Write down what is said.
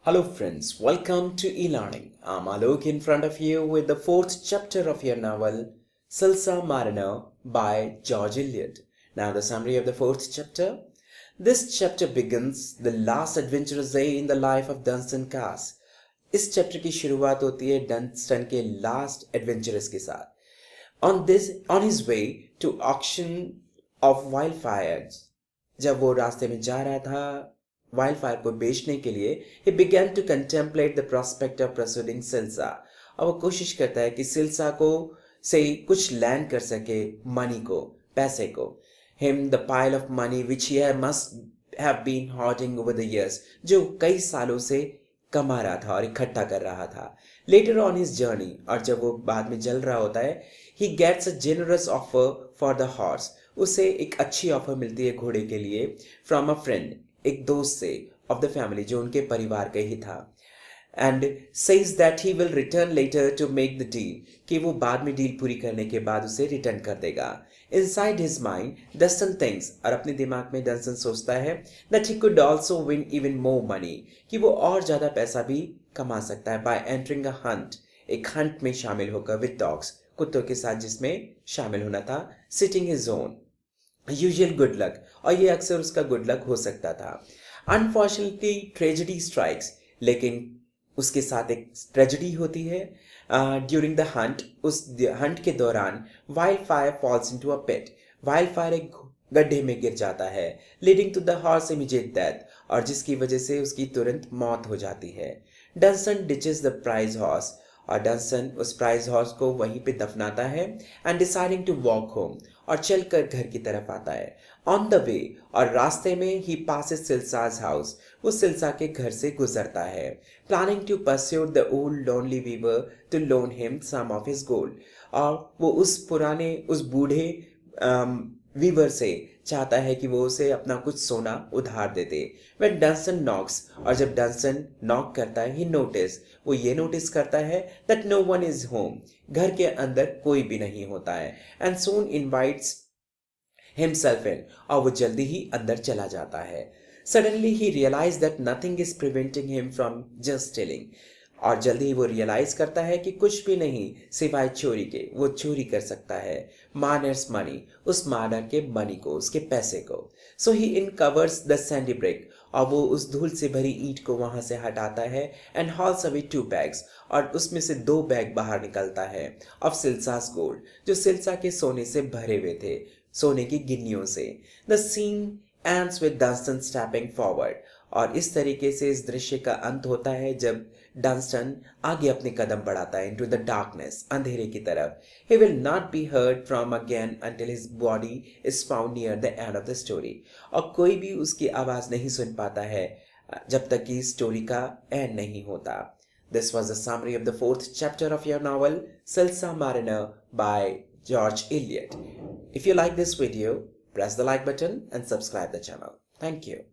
Hello friends, welcome to e-learning. I'm Alok in front of you with the fourth chapter of your novel Silsa Mariner by George Eliot. Now the summary of the fourth chapter. This chapter begins the last adventurous day in the life of Dunstan Cass. इस chapter की शुरुआत होती है Dunstan के last adventurous के साथ on his way to auction of wildfires. जब वो रास्ते में जा रहा था वाइल्डफायर को बेचने के लिए he began to contemplate the prospect of pursuing सिल्सा और वो कोशिश करता है कि सिल्सा को से कुछ लैंड कर सके मनी को पैसे को him the pile of money which he must have been hoarding over the years जो कई सालों से कमा रहा था और इकट्ठा कर रहा था later on his journey और जब वो बाद में चल रहा होता है he gets a generous offer for the horse उसे एक अच्छी ऑफर मिलती है घोड़े के लिए from a friend एक दोस्त से of the family जो उनके परिवार का ही था and says that he will return later to make the deal कि वो बाद में डील पूरी करने के बाद उसे रिटर्न कर देगा inside his mind Dunstan thinks और अपने दिमाग में डंसन सोचता है that he could also win even more money कि वो और ज़्यादा पैसा भी कमा सकता है by entering a hunt एक हंट में शामिल होकर with dogs कुत्तों के साथ जिसमें शामिल होना था sitting his own usual good luck और ये अक्सर उसका गुड लक हो सकता था अनफॉर्चुनेटली ट्रेजेडी स्ट्राइक्स लेकिन उसके साथ एक ट्रेजेडी होती है ड्यूरिंग द हंट उस हंट के दौरान Wildfire falls into a pit Wildfire एक गड्ढे में गिर जाता है leading to the horse immediate death और जिसकी वजह से उसकी तुरंत मौत हो जाती है डंसन डिचेस द प्राइज हॉर्स और डंसन उस प्राइज हॉर्स को वहीं पे दफनाता है and deciding to walk home और चलकर घर की तरफ आता है ऑन द वे और रास्ते में ही पासेस सिल्साज हाउस वो सिल्सा के घर से गुजरता है planning to pursue the old lonely weaver to loan him some of his gold और वो उस बूढ़े वीवर से चाहता है कि वो उसे अपना कुछ सोना उधार दे दे When डंसन नॉक्स और जब डंसन नॉक करता है ही नोटिस वो ये नोटिस करता है that no one is home घर के अंदर कोई भी नहीं होता है and soon invites himself in और वो जल्दी ही अंदर चला जाता है Suddenly he realized that nothing is preventing him from just stealing और जल्दी ही वो रियलाइज करता है कि कुछ भी नहीं सिवाय चोरी के वो चोरी कर सकता है मानर्स मनी उस मानर के मनी को उसके पैसे को सो ही इनकवर्स द सैंडी ब्रिक और वो उस धूल से भरी ईंट को वहां से हटाता है एंड हॉल्स अवे 2 बैग्स और उसमें से 2 बैग बाहर निकलता है ऑफ सिल्सास गोल्ड जो सिल्सा के सोने से भरे हुए थे सोने की गिन्नियों से the scene ends with Dunstan stepping forward और इस तरीके से इस दृश्य का अंत होता है जब डंस्टन आगे अपने कदम बढ़ाता है इनटू द डार्कनेस अंधेरे की तरफ he will not be heard from again until his body is found near the end of the story और कोई भी उसकी आवाज नहीं सुन पाता है जब तक कि स्टोरी का एंड नहीं होता This was a summary of the 4th chapter of your novel Silsa Mariner by George Eliot. If you like this video, press the like button and subscribe the channel. Thank you.